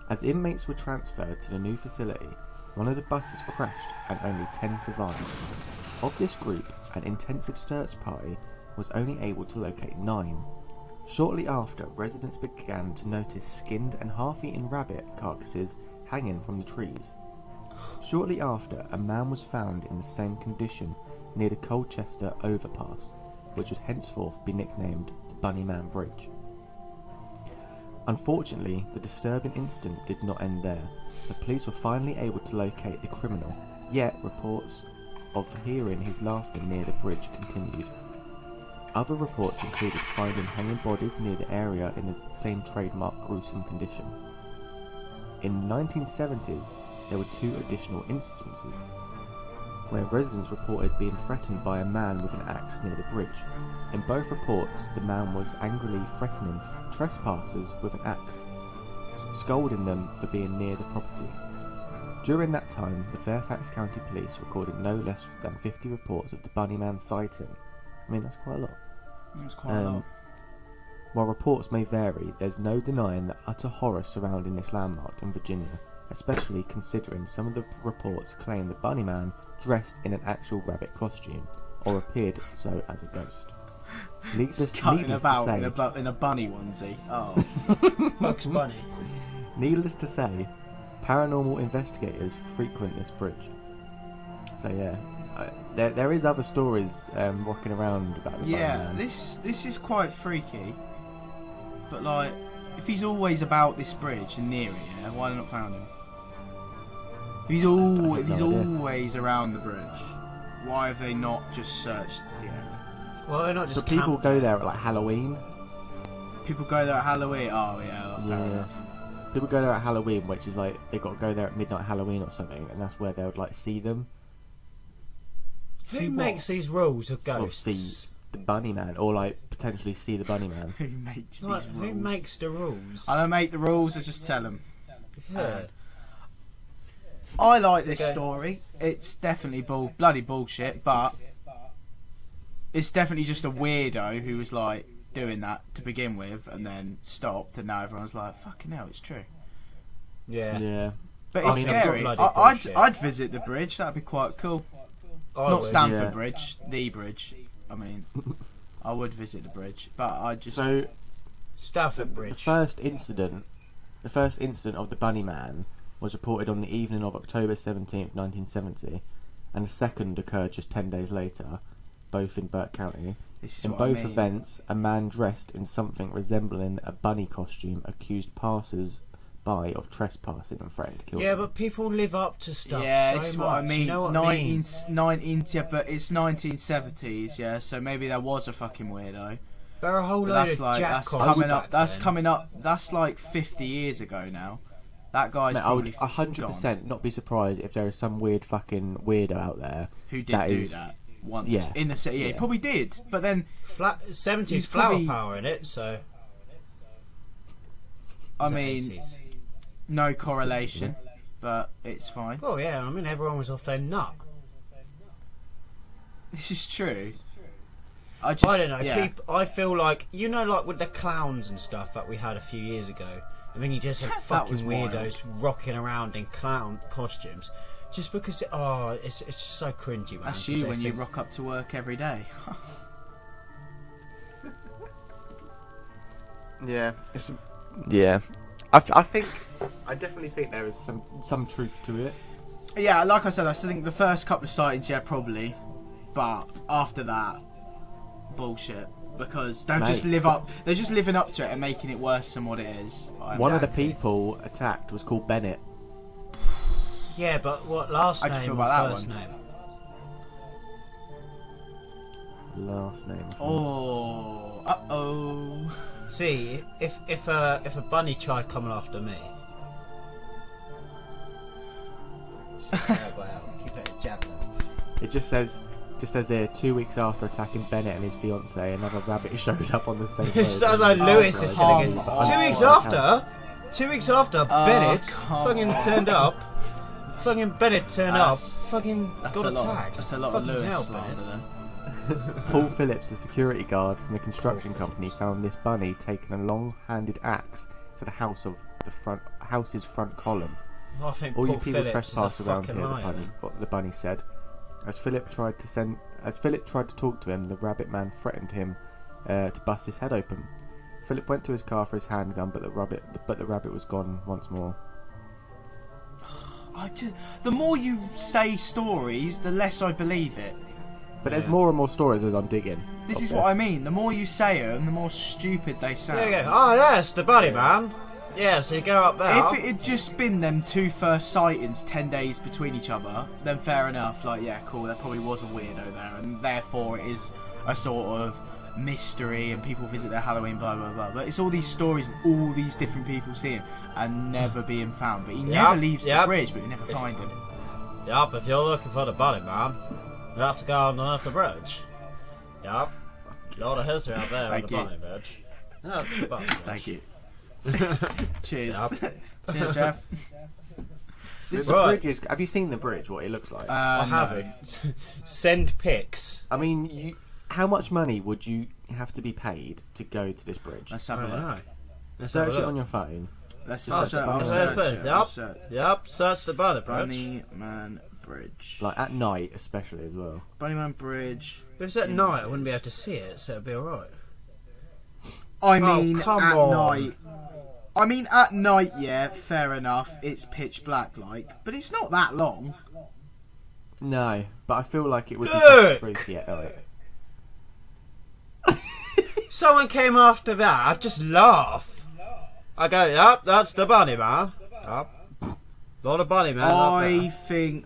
As inmates were transferred to the new facility, one of the buses crashed and only 10 survived. Of this group, an intensive search party was only able to locate 9. Shortly after, residents began to notice skinned and half-eaten rabbit carcasses hanging from the trees. Shortly after, a man was found in the same condition near the Colchester overpass, which would henceforth be nicknamed the Bunnyman Bridge. Unfortunately, the disturbing incident did not end there. The police were finally able to locate the criminal, yet reports of hearing his laughter near the bridge continued. Other reports included finding hanging bodies near the area in the same trademark gruesome condition. In the 1970s, there were 2 additional instances where residents reported being threatened by a man with an axe near the bridge. In both reports, the man was angrily threatening trespassers with an axe, scolding them for being near the property. During that time, the Fairfax County Police recorded no less than 50 reports of the Bunnyman sighting. I mean, that's quite a lot.
That's quite a lot.
While reports may vary, there's no denying the utter horror surrounding this landmark in Virginia, especially considering some of the reports claim the Bunnyman dressed in an actual rabbit costume, or appeared so as a ghost.
Cutting about in a bunny onesie. Oh.
Bugs Bunny.
Needless to say, paranormal investigators frequent this bridge. So yeah, there is other stories rocking around about the
Yeah,
Bunnyman.
this is quite freaky. But like, if he's always about this bridge and near it, yeah, why have they not found him? If he's always around the bridge, why have they not just searched the area?
Well, they're not just.
But people go there at like Halloween.
People go there at Halloween. Oh yeah. Fair enough.
People go there at Halloween, which is like they got to go there at midnight Halloween or something, and that's where they would like see them.
Who makes these rules of
Or
ghosts?
see the Bunnyman, or like potentially see the Bunnyman.
Who makes these
Like,
rules?
who makes the rules?
I don't make the rules. I just tell them.
Yeah.
I like this
Okay.
story. It's definitely bloody bullshit, but it's definitely just a weirdo who was like doing that to begin with, and then stopped, and now everyone's like, "Fucking hell, it's true."
Yeah.
Yeah.
But
I
it's
mean,
scary.
bloody
I'd
bullshit.
visit the bridge. That'd be quite cool.
I
Not
would.
Stamford
Yeah.
Bridge, the bridge. I mean, I would visit the bridge, but I just
So
Stafford
the
Bridge.
first incident of the Bunnyman was reported on the evening of October 17th, 1970, and the second occurred just 10 days later, both in Burke County.
this is
In
what I
both
mean.
events, a man dressed in something resembling a bunny costume accused passers-by of trespassing and threatened to kill
Yeah,
them.
but people live up to stuff
Yeah,
so
this is
much.
what I mean.
You know what I mean?
19, yeah, but it's 1970s, yeah. So maybe there was a fucking weirdo.
There are a whole
But
load
that's
of
like that's
jack-offs
coming up.
back
That's
then.
coming up. That's like 50 years ago now. That guy's
Mate, I would
probably
100% not be surprised if there is some weird fucking weirdo out there
who did
that
do
is-
that once
yeah.
in the city. Yeah, he
Yeah.
probably did. But then
70s
He's
flower
probably-
power in it, so.
I
Is it
mean,
80s?
no correlation, but it's fine.
Oh yeah, I mean everyone was off their nut.
This is true. I
don't know.
Yeah.
I feel like like with the clowns and stuff that we had a few years ago. I mean, you just had
That was
fucking weirdos rocking around in clown costumes, just because it's just so cringy, man.
That's
'cause
you
they
when you
think-
rock up to work every day.
Yeah, I definitely think there is some truth to it.
Yeah, like I said, I still think the first couple of sightings, yeah, probably, but after that, bullshit. Because they're
Mate,
just they're just living up to it and making it worse than what it is.
One of the people attacked was called Bennett.
Yeah, but what last
How'd you
name
feel
or
about that
first
one?
name?
last name.
Oh, uh-oh.
See, if a bunny tried coming after me. Keep it a javelin.
It just says here, 2 weeks after attacking Bennett and his fiancée, another rabbit showed up on the same road.
It sounds like Lewis is telling it.
Oh,
2 weeks
my
after? 2 weeks after, Bennett fucking turned up. Fucking Bennett turned up. Fucking got attacked.
That's a lot
fucking
of Lewis
hell,
slander
Bennett.
then.
Paul Phillips, the security guard from the construction company, found this bunny taking a long-handed axe to the house's front column.
I think
All
Paul
you people
Phillips
trespass
is a
around
fucking
here,
liar.
the bunny said. As Philip tried to talk to him, the rabbit man threatened him to bust his head open. Philip went to his car for his handgun, but the rabbit was gone once more.
The more you say stories, the less I believe it.
But there's more and more stories as I'm digging.
This is what I mean. The more you say them, the more stupid they sound.
There you go. Oh, yes, the bunny man. Yeah, so you go up there.
If it had just been them two first sightings 10 days between each other, then fair enough. Like, yeah, cool, there probably was a weirdo there, and therefore it is a sort of mystery, and people visit their Halloween, blah, blah, blah. But it's all these stories of all these different people seeing and never being found. But he never leaves the bridge, but you never find him.
Yup, if you're looking for the bunny man, you have to go underneath the bridge. Yup. A lot of history out there on the bunny bridge. No, it's the bunny bridge.
Thank you. Cheers.
Yep.
Cheers, Jeff.
The bridge is. Have you seen the bridge? What it looks like?
I haven't. Send pics.
I mean, how much money would you have to be paid to go to this bridge?
Let's have a look.
Let's
Search
have a
it
look.
on your phone.
Let's
Search
just
the bunny
search.
Yep, search the bunny bridge.
Bunny Man Bridge.
Like at night, especially as well.
Bunny Man Bridge.
If it's at night, I wouldn't be able to see it, so it'd be alright.
I mean,
come
at
on.
night. I mean, at night, yeah, fair enough. It's pitch black, but it's not that long.
No, but I feel like it would be
Look!
something spooky at night.
Someone came after that, I'd just laugh. I go, yep, that's the bunny man. Yep. Not a bunny man.
I think.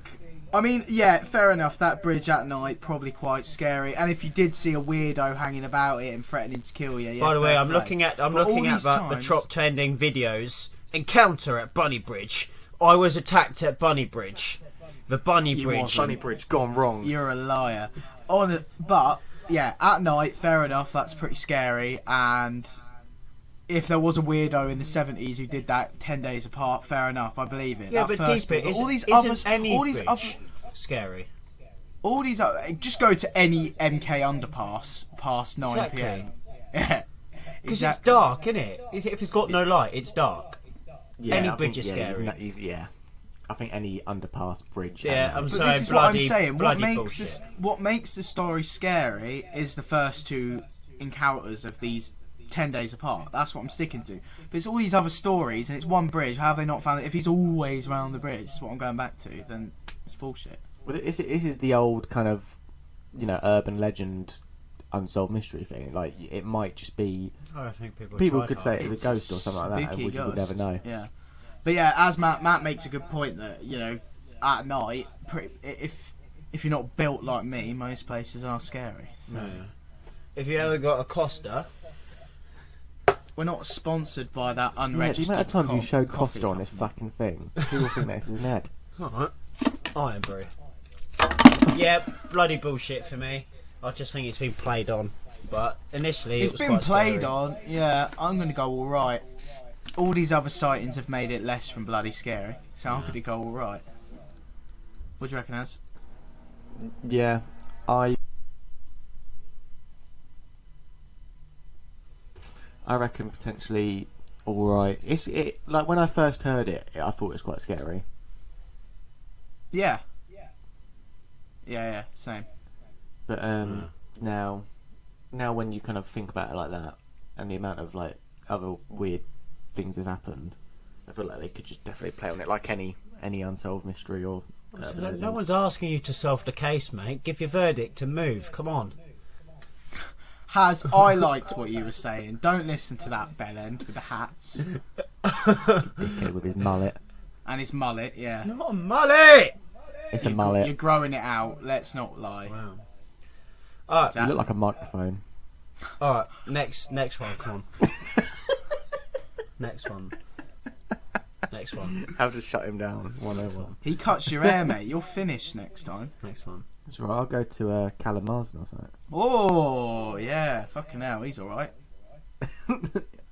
I mean, yeah, fair enough. That bridge at night probably quite scary. And if you did see a weirdo hanging about it and threatening to kill you, yeah.
By the way,
fair
I'm
play.
looking at
But all these
the
times-
top trending videos. Encounter at Bunny Bridge. I was attacked at Bunny Bridge. The Bunny
You
Bridge.
wasn't.
Bunny bridge gone wrong.
You're a liar. But yeah, at night, fair enough. That's pretty scary. And if there was a weirdo in the 70s who did that 10 days apart, fair enough. I believe it.
Yeah,
That
but
first
deeper.
bit, all these
Isn't
others,
any
all these
bridge
other,
scary?
all these other, just go to any MK underpass past 9
Exactly.
p.m. Yeah.
Because it's dark, isn't it? If it's got no light, it's dark.
Yeah,
Any
I
bridge
think,
is scary.
Yeah, I think any underpass bridge.
Yeah, I'm
But
sorry,
this is what I'm
bloody,
saying.
bloody bullshit.
What makes the story scary is the first two encounters of these 10 days apart. That's what I'm sticking to. But it's all these other stories, and it's one bridge. How have they not found it? If he's always round the bridge, that's what I'm going back to. Then it's bullshit.
Well, this is the old kind of, urban legend, unsolved mystery thing. Like it might just be.
I don't think
People could say
It's
it's a ghost or something like that, and
spooky
we would
ghost.
never know.
Yeah, but yeah, as Matt makes a good point that at night, if you're not built like me, most places are scary. So.
No. If you ever got a Costa,
We're not sponsored by that
Yeah, the
unregistered.
amount of times you showed
coffee
Costa on this
company.
fucking thing, people think that this is Ned.
alright. Iron brew. Yeah, bloody bullshit for me. I just think it's been played on. But initially,
It's
it was
been
quite
played
scary.
on. Yeah, I'm gonna go all right. All these other sightings have made it less from bloody scary, so I'm gonna go all right. What do you reckon, Az?
Yeah, I reckon potentially all right. It's like when I first heard it, I thought it was quite scary.
Yeah. Yeah, same.
But now when you kind of think about it like that, and the amount of like other weird things have happened, I feel like they could just definitely play on it like any unsolved mystery or.
No one's asking you to solve the case, mate. Give your verdict and move. Come on.
I liked what you were saying. Don't listen to that bell end with the hats
Dickhead with his mullet.
and his mullet. Yeah,
Not a mullet!
It's a
You're
mullet.
growing it out. Let's not lie.
Wow. Alright,
You look like a microphone.
alright. Next one, come on. Next one.
How to shut him down? 101.
He cuts your hair, mate. You're finished next time.
Next one.
That's right. I'll go to Callum Marsden or something.
Oh, yeah. Fucking hell. He's alright.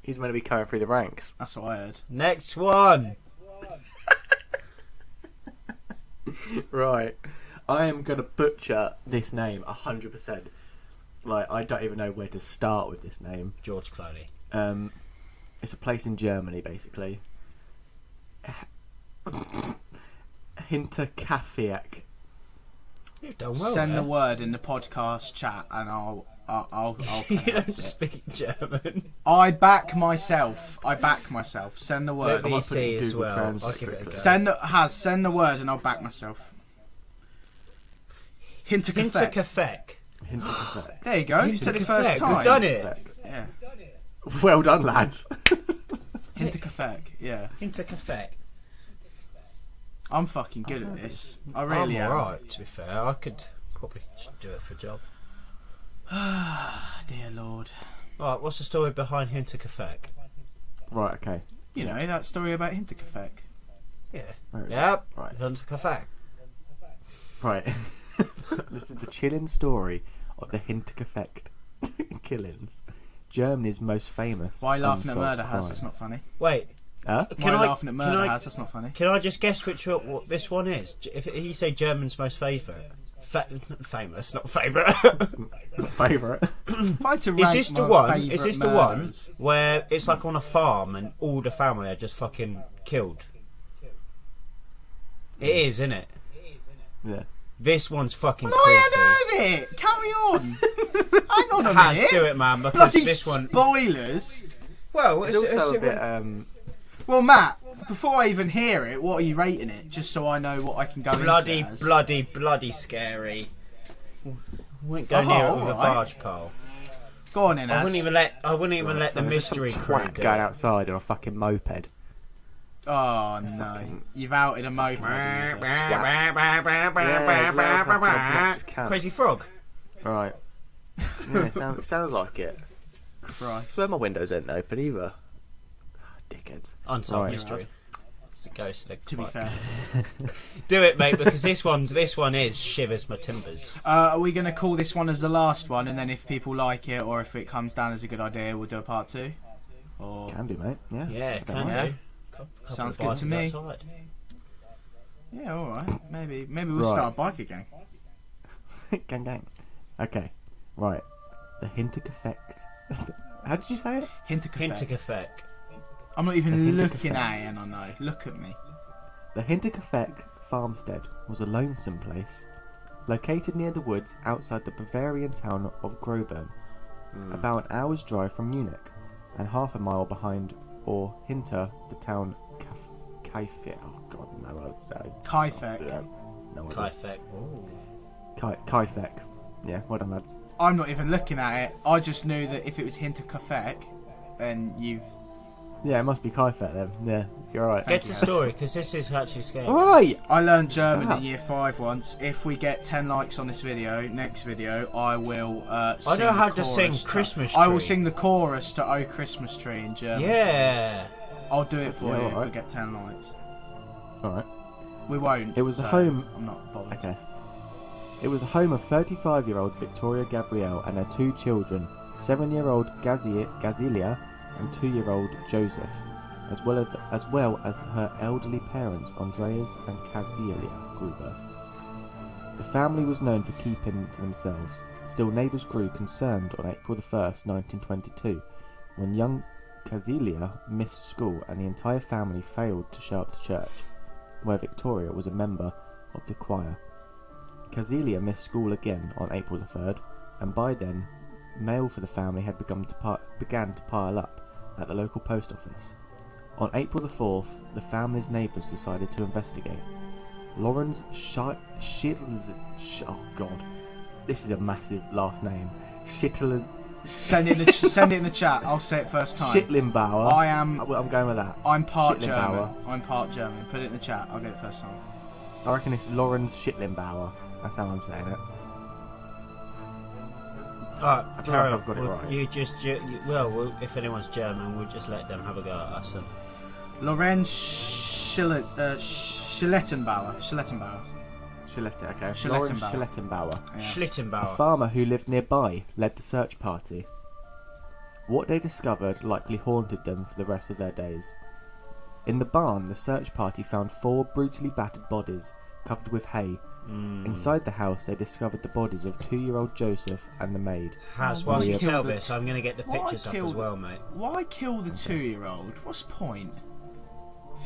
He's meant to be coming through the ranks.
That's what I heard.
Next one.
Right. I am going to butcher this name 100%. Like, I don't even know where to start with this name.
George Clooney.
It's a place in Germany, basically. Hinterkaifeck.
You've done well.
Send
there.
the word in the podcast chat and I'll
You don't
pronounce it.
speak German.
I back myself. Send the word.
Let me
put
see
in
as
Google
well. I'll
Translate
give it a go.
Send the word and I'll back myself. Hinterkaifeck.
Hinterkaifeck.
Hinterkaifeck.
There you go. You said it first
Hinterkaifeck.
time.
We've done it.
Yeah.
Well done, lads.
Hinterkaifeck. Yeah.
Hinterkaifeck.
I'm fucking good at this. I really
I'm
am.
alright, to be fair. I could probably do it for a job.
Dear Lord.
Alright, what's the story behind Hinterkaifeck?
Right, okay.
You know that story about Hinterkaifeck.
Yeah.
Right.
Yep.
Right.
Hinterkaifeck.
Right. This is the chilling story of the Hinterkaifeck killings. Germany's most famous.
Why are you laughing at
unsolved
murder, Has?
crime.
That's not funny.
Wait,
Huh?
Why are you laughing at murder, Has? That's not funny.
can I just guess which what this one is? If you say German's most favourite, famous, not favourite.
Favourite.
If I had to
Is
rank
this the
my
one? Is
favourite
this the one
murders-
where it's like on a farm and all the family are just fucking killed? It is, isn't it?
Yeah.
This one's fucking
No,
creepy.
I hadn't heard it. Carry on. Hang on a
Has
minute.
do it, man, because
Bloody
this one.
spoilers.
Well,
It's also a bit.
Well, Matt, before I even hear it, what are you rating it? Just so I know what I can go
bloody,
into.
bloody scary. Wouldn't go near it with a
alright.
barge pole.
Go on in,
I
Az.
wouldn't even let the mystery crew
twat
do
going
it.
outside on a fucking moped.
Oh no,
Fucking-
you've outed a moped.
Crazy frog.
Right. Yeah, sounds like it.
Christ.
I swear my windows ain't open either. Dickheads.
Unsolved
Right.
mystery. It's the ghost of the
To be
quite-
fair,
Do it, mate, because this one is shivers my timbers.
are we going to call this one as the last one, and then if people like it or if it comes down as a good idea, we'll do a part 2? Or
Can do, mate. Yeah.
Yeah,
I don't
can
mind.
do. Couple
Sounds
of
good to
bikers
me.
outside.
yeah, all right. Maybe we'll
Right.
start a biker gang.
Gang gang. Okay. Right. The Hinterkaifeck. How did you say it?
Hinterkaifeck.
Hinterkaifeck.
I'm not even
The
looking
Hinterkaifeck.
at it, and I know. Look at me.
The Hinterkaifeck farmstead was a lonesome place, located near the woods outside the Bavarian town of Groben, about an hour's drive from Munich, and half a mile behind or hinter the town Kaifeck. Oh God, no.
Kaifeck.
No idea.
Kaifeck. Ooh.
Kaifeck. Yeah, well done, lads.
I'm not even looking at it. I just knew that if it was Hinterkaifeck, then you've...
Yeah, it must be Kaifeck then. Yeah, you're right.
Get to the story, because this is actually scary.
Alright!
I learned German
Shut up.
in year 5 once. If we get 10 likes on this video, next video, I will sing
I know how
the
to sing
chorus
Christmas
I will
Tree.
sing the chorus to Oh Christmas Tree in German.
Yeah.
I'll do it for
Yeah,
you if we
alright.
get 10 likes.
Alright.
We won't.
It was the
so
home-
I'm not bothered.
Okay. It was the home of 35-year-old Victoria Gabrielle and her 2 children, 7-year-old Gazilia and 2-year-old Joseph, as well as her elderly parents Andreas and Kazilia Gruber. The family was known for keeping to themselves. Still, neighbours grew concerned on April the 1st, 1922, when young Kazilia missed school and the entire family failed to show up to church, where Victoria was a member of the choir. Kazilia missed school again on April the 3rd, and by then, mail for the family had began to pile up at the local post office. On April the 4th, the family's neighbours decided to investigate. Lawrence oh God, this is a massive last name.
Send it in the chat. I'll say it first time.
Schittlembauer.
I'm
going with that.
part German.
Schittlembauer.
I'm part German. Put it in the chat. I'll get it first time.
I reckon it's Lawrence Schittlembauer. That's how I'm saying it.
Alright,
I feel
carry
like
on.
I've got it right.
If anyone's German, we'll just let them have a go at us. And...
Lorenz Schlettenbauer.
Schlette, okay.
Schlittenbauer.
Lawrence Schlittenbauer.
Yeah.
A
Schlittenbauer.
farmer who lived nearby led the search party. What they discovered likely haunted them for the rest of their days. In the barn, the search party found 4 brutally battered bodies covered with hay. Inside the house, they discovered the bodies of 2-year-old Joseph and the maid.
Has while you
Maria-
tell this, I'm going to get the
Why
pictures up
killed-
as well, mate.
Why kill the 2-year-old? What's the point?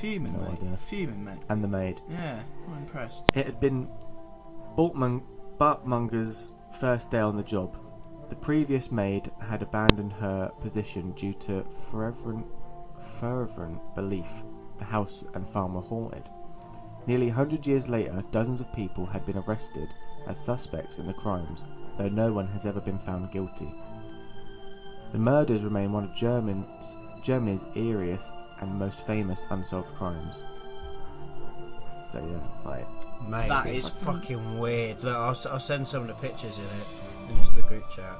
Fuming,
No
mate.
idea.
Fuming, mate.
And the maid.
Yeah, I'm impressed.
It had been Bartmunger's first day on the job. The previous maid had abandoned her position due to fervent belief the house and farm were haunted. Nearly 100 years later, dozens of people had been arrested as suspects in the crimes, though no one has ever been found guilty. The murders remain one of Germany's eeriest and most famous unsolved crimes. So yeah, like...
Mate,
That
it's
is-
fucking weird. Look, I'll send some of the pictures in it in just the group chat.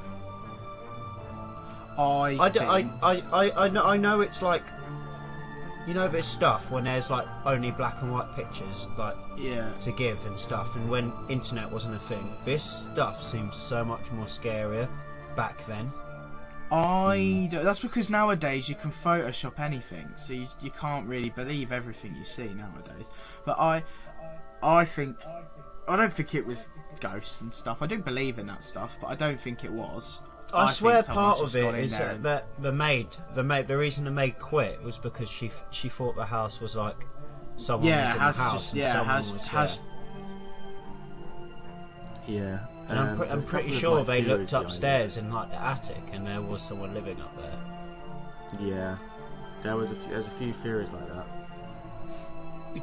I know it's like, you know, there's stuff when there's like only black and white pictures like
Yeah.
to give and stuff, and when internet wasn't a thing, this stuff seems so much more scarier back then.
That's because nowadays you can Photoshop anything, so you can't really believe everything you see nowadays. But I don't think it was ghosts and stuff. I do believe in that stuff, but I don't think it was.
I swear
think someone's
part
just
of
gone
it
in
is
there and-
that the reason the maid quit was because she thought the house was like someone was in the house and someone was
Yeah.
And I'm
there's a
pretty
couple of,
sure
like,
they
theories
looked
behind
upstairs in like the attic and there was someone living up there.
it. Yeah. There's a few theories like that.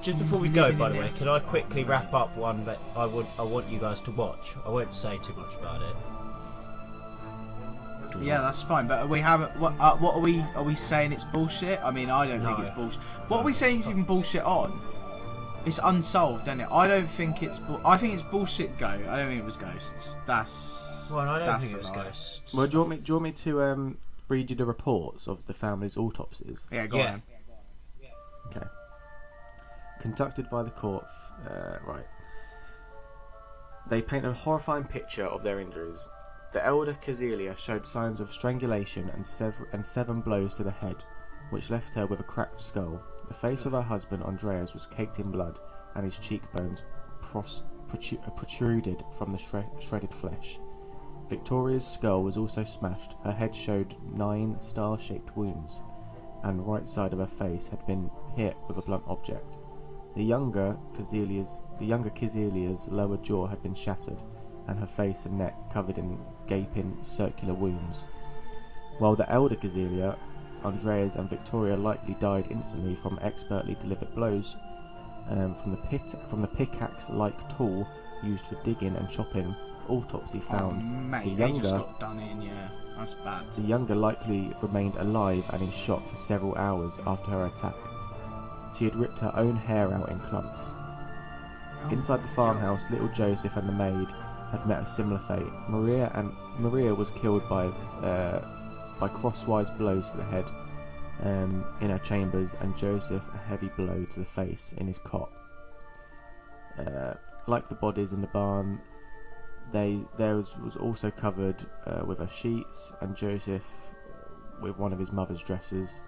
Just before we go, by the way, can I quickly wrap up one that I want you guys to watch? I won't say too much about it.
Yeah, that's fine. But we haven't. What are we? Are we saying it's bullshit? I mean, I don't think
No.
it's bullshit. What are we saying it's even bullshit on? It's unsolved, isn't it? I don't think it's. I think it's bullshit. Go. I don't think it was ghosts.
Well, I don't
That's
think it was
a lie.
ghosts.
Well, do you want me to read you the reports of the family's autopsies?
Yeah, go
Yeah.
on.
Okay. Conducted by the court. Right. They paint a horrifying picture of their injuries. The elder Cazelia showed signs of strangulation and 7 blows to the head, which left her with a cracked skull. The face of her husband Andreas was caked in blood, and his cheekbones protruded from the shredded flesh. Victoria's skull was also smashed. Her head showed 9 star-shaped wounds, and the right side of her face had been hit with a blunt object. The younger Kazelia's lower jaw had been shattered, and her face and neck covered in gaping circular wounds. While the elder Kazelia, Andreas and Victoria likely died instantly from expertly delivered blows from the pickaxe-like tool used for digging and chopping. Autopsy found
Mate,
the
they just
younger-
got done in. Yeah, that's bad.
the younger likely remained alive and in shock for several hours after her attack. She had ripped her own hair out in clumps. Inside the farmhouse, little Joseph and the maid had met a similar fate. Maria was killed by crosswise blows to the head in her chambers, and Joseph a heavy blow to the face in his cot. Like the bodies in the barn, theirs was also covered with her sheets, and Joseph with one of his mother's dresses.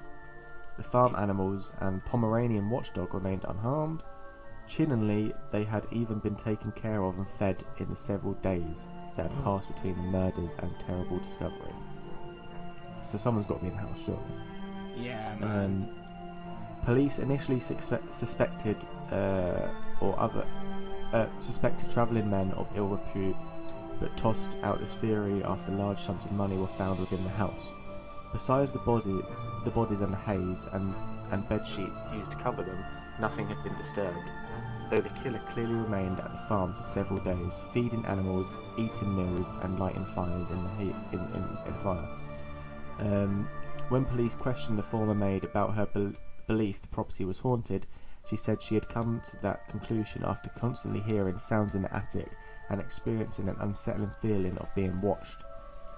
The farm animals and Pomeranian watchdog remained unharmed. Chillingley, they had even been taken care of and fed in the several days that had passed between the murders and terrible discovery. So someone's got to be in the house, surely.
Yeah, man.
Police initially suspected travelling men of ill repute, but tossed out this theory after large sums of money were found within the house. Besides the bodies and the haze and bed sheets used to cover them, nothing had been disturbed, though the killer clearly remained at the farm for several days, feeding animals, eating meals, and lighting fires in the heat in fire. When police questioned the former maid about her belief the property was haunted, she said she had come to that conclusion after constantly hearing sounds in the attic and experiencing an unsettling feeling of being watched.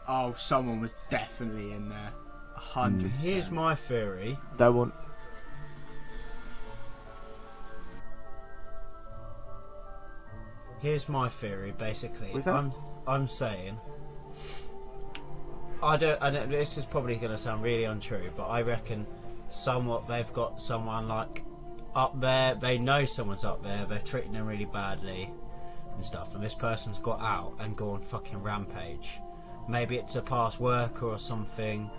Oh, someone was definitely in there. 100%.
Here's my theory.
That one.
Here's my theory. Basically,
What's that?
I'm saying. I don't. This is probably going to sound really untrue, but I reckon somewhat they've got someone like up there. They know someone's up there. They're treating them really badly and stuff, and this person's got out and gone fucking rampage. Maybe it's a past worker or something.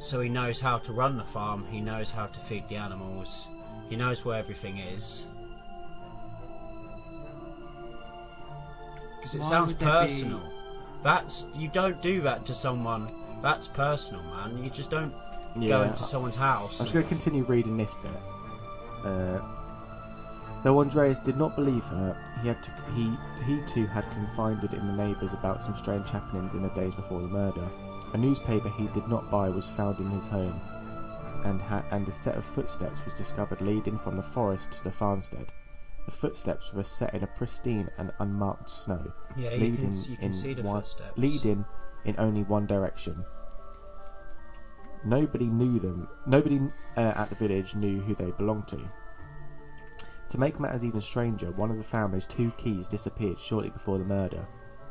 So he knows how to run the farm. He knows how to feed the animals. He knows where everything is. Because it
Why
sounds
would there be-
personal. You don't do that to someone. That's personal, man. You just don't go into someone's house.
I'm just going to continue reading this bit. Though Andreas did not believe her, he too had confided in the neighbours about some strange happenings in the days before the murder. A newspaper he did not buy was found in his home, and a set of footsteps was discovered leading from the forest to the farmstead. The footsteps were set in a pristine and unmarked snow,
Yeah, you can see the footsteps.
leading in only one direction. Nobody knew them. Nobody at the village knew who they belonged to. To make matters even stranger, one of the family's 2 keys disappeared shortly before the murder.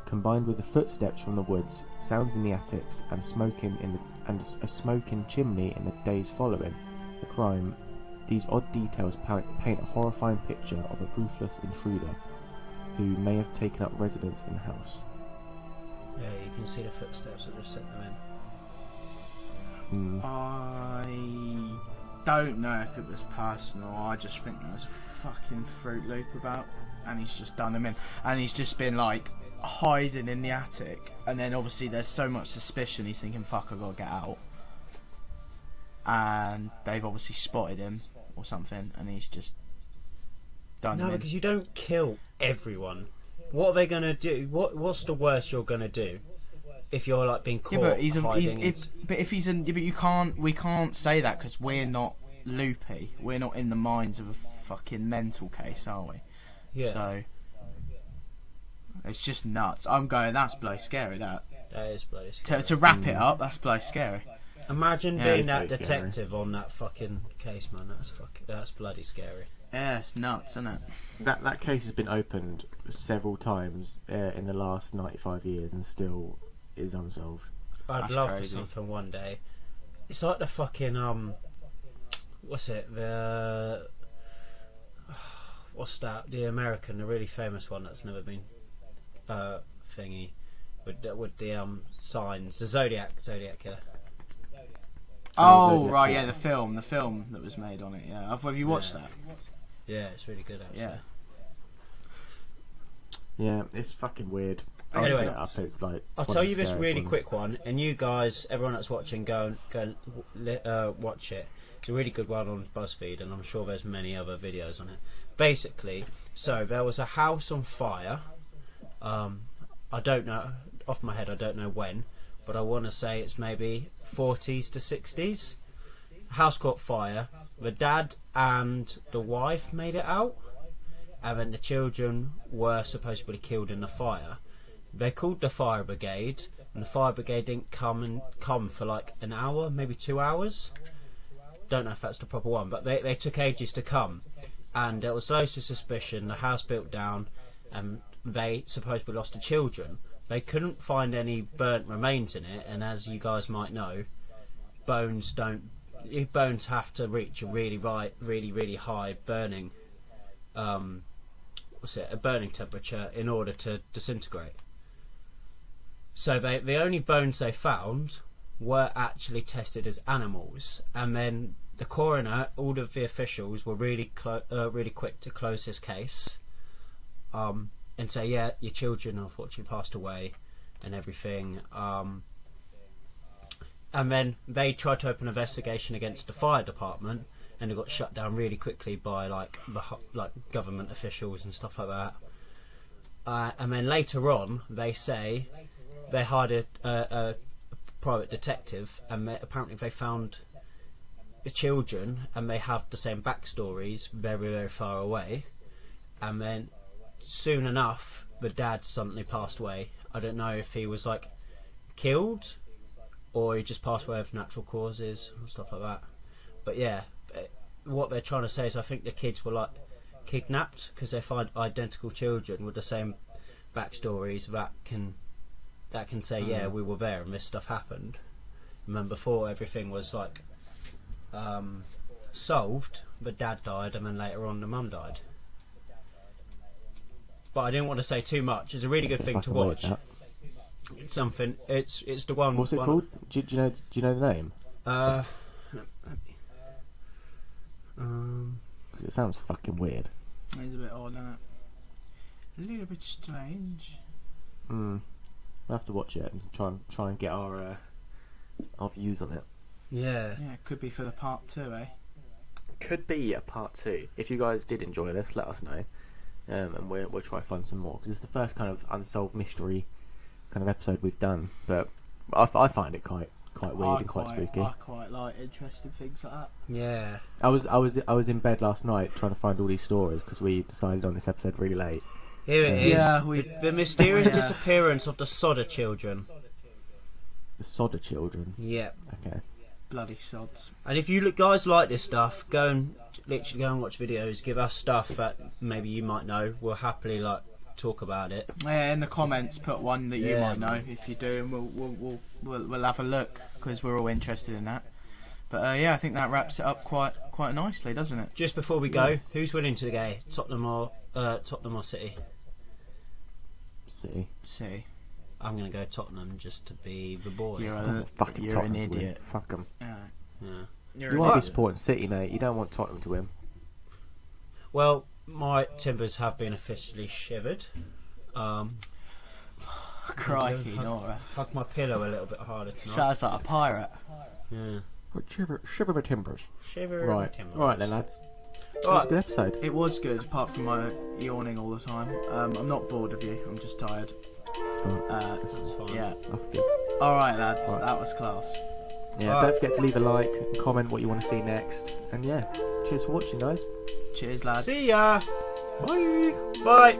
Combined with the footsteps from the woods, sounds in the attics, and a smoking chimney in the days following the crime, these odd details paint a horrifying picture of a ruthless intruder who may have taken up residence in the house.
Yeah, you can see the footsteps that they've set them in.
I don't know if it was personal. I just think there was a fucking Fruit Loop about, and he's just done them in, and he's just been like hiding in the attic, and then obviously there's so much suspicion. He's thinking, "Fuck, I gotta get out," and they've obviously spotted him or something, and he's just done them
No,
in.
because you don't kill everyone. What are they gonna do? What's the worst you're gonna do if you're like being caught hiding?
We can't say that because we're not loopy. We're not in the minds of a fucking mental case, are we?
Yeah.
So it's just nuts. I'm going. That's bloody scary. That
That is bloody scary.
to wrap it up. That's bloody scary.
Imagine
Yeah,
being that
bloody scary.
detective on that fucking case, man. That's bloody scary.
Yeah, it's nuts, isn't it?
That case has been opened several times in the last 95 years and still is unsolved.
I'd
That's
love
crazy.
for something one day. It's like the fucking what's it? What's that? The American, the really famous one that's never been thingy with the signs. The Zodiac Killer.
Oh
Zodiac,
right,
yeah.
yeah, the film that was made on it. Yeah, have you watched that?
Yeah, it's really good actually.
Yeah.
Yeah, it's fucking weird.
Anyway,
It's like
I'll
one
tell
of
you
the
this
scariest
really
ones.
quick one, and you guys, everyone that's watching, go and watch it. It's a really good one on BuzzFeed, and I'm sure there's many other videos on it. Basically, so there was a house on fire. I don't know off my head. I don't know when, but I want to say it's maybe 40s to 60s. House caught fire. The dad and the wife made it out, and then the children were supposedly killed in the fire. They called the fire brigade, and the fire brigade didn't come for like an hour, maybe 2 hours. Don't know if that's the proper one, but they took ages to come, and there was loads of suspicion. The house built down, and they supposedly lost the children. They couldn't find any burnt remains in it, and as you guys might know, bones have to reach a really high burning a burning temperature in order to disintegrate. So the only bones they found were actually tested as animals, and then the coroner, all of the officials were really quick to close this case, and say, yeah, your children unfortunately passed away and everything. And then they tried to open an investigation against the fire department, and it got shut down really quickly by like government officials and stuff like that. And then later on, they say they hired a private detective, and apparently they found the children, and they have the same backstories, very far away. And then soon enough, the dad suddenly passed away. I don't know if he was like killed, or he just passed away of natural causes and stuff like that. But yeah, what they're trying to say is I think the kids were like kidnapped because they find identical children with the same backstories that can say yeah, we were there and this stuff happened. And then before everything was like solved, the dad died and then later on the mum died. But I didn't want to say too much. It's a really good thing to watch. It's something. It's the one.
What's it called? Do you know the name? 'Cause it sounds fucking weird.
It's a bit odd, isn't it? A little bit strange.
We'll have to watch it and try and get our views on it.
Yeah.
Yeah, it could be for the part 2, eh?
Could be a part 2. If you guys did enjoy this, let us know, and we'll try to find some more, because it's the first kind of unsolved mystery kind of episode we've done. But I find it quite weird and quite spooky.
I quite like interesting things like that.
Yeah.
I was in bed last night trying to find all these stories because we decided on this episode really late.
Here it is.
Yeah,
the mysterious
Yeah.
disappearance of the Sodder children.
The Sodder children.
Yeah.
Okay.
Bloody sods.
And if you guys like this stuff, literally go and watch videos. Give us stuff that maybe you might know. We'll happily talk about it.
Yeah, in the comments, put one that you
Yeah.
might know if you do, and we'll have a look because we're all interested in that. But yeah, I think that wraps it up quite nicely, doesn't it?
Just before we go,
Yes.
who's winning today? Tottenham or City?
City.
See,
I'm gonna go Tottenham just to be the boy.
You're
I don't want fucking
you're
Tottenham
an
to win.
idiot.
Fuck them.
Yeah.
Yeah.
You want to be supporting City, mate. You don't want Tottenham to win.
Well, my timbers have been officially shivered.
Crikey, Nora.
Hug my pillow a little bit harder tonight.
Sounds like a pirate.
Yeah.
Shiver my timbers.
Shiver
Right.
my timbers.
Right then, lads. That was a
Right.
good episode.
It was good, apart from my yawning all the time. I'm not bored of you. I'm just tired.
That's fine.
Yeah.
I forgive.
All right, lads.
Right.
That was class.
Yeah,
Right.
don't forget to leave a like and comment what you want to see next. And yeah, cheers for watching, guys.
Cheers, lads.
See ya.
Bye.
Bye.